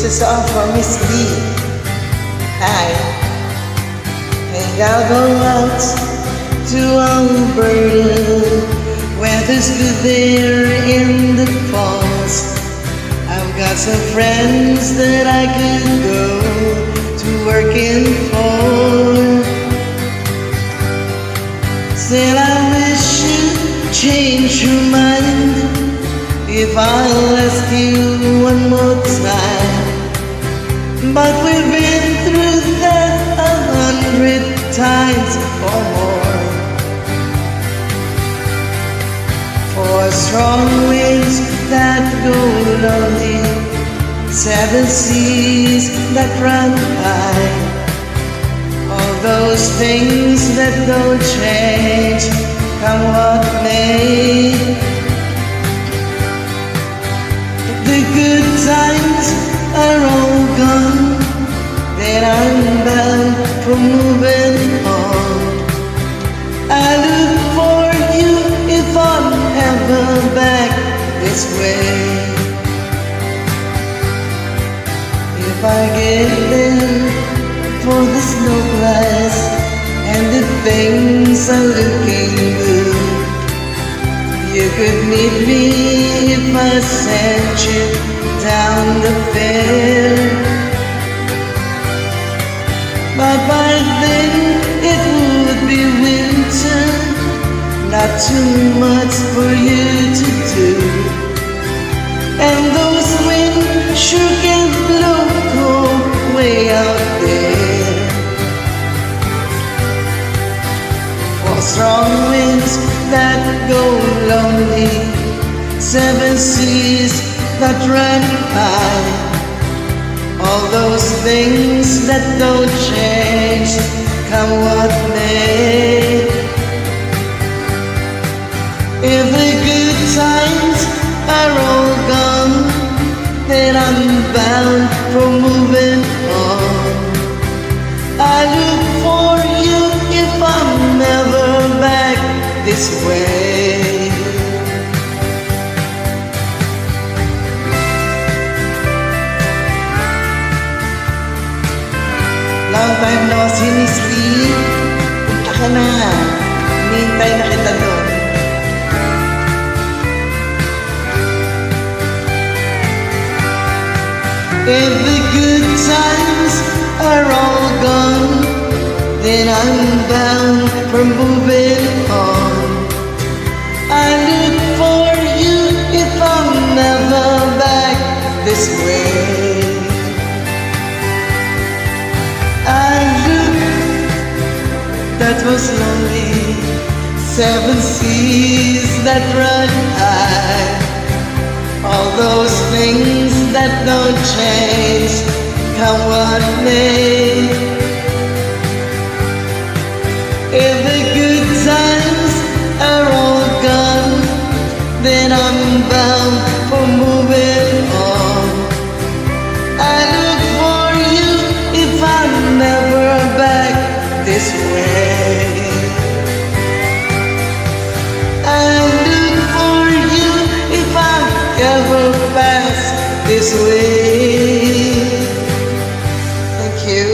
This is all for Miss Lee. Hi. And I'll go out to Alberta, where there's good there in the falls. I've got some friends that I could go to working for. Still I wish you'd change your mind if I'll ask you one more time. But we've been through that 100 times or more. For strong winds that go lonely, 7 seas that run high, all those things that don't change, come what may. The good times are all gone, then I'm bound for moving on. I look for you if I'm ever back this way. If I get there for the snow glass and the things are looking good, you could meet me if I sent you down the fair. But by then it would be winter, not too much for you to do. And those winds sure can blow cold way out there. For strong winds that go lonely, 7 seas that run high, all those things that don't change, come what may. If the good times are all gone, then I'm bound for moving on. I look for you if I'm never back this way. Long time no see, Miss Lee. Punta ka na. Hinihintay na kita doon. If the good times are all gone, then I'm bound for moving on. I look for you if I'm never back this way. I look, that was lonely, 7 seas that run high, all those things that don't change, come what may. If the good times are all gone, then I'm bound for moving on. I look for you if I'm never back this way. I look for you if I'm ever pass this way. Thank you.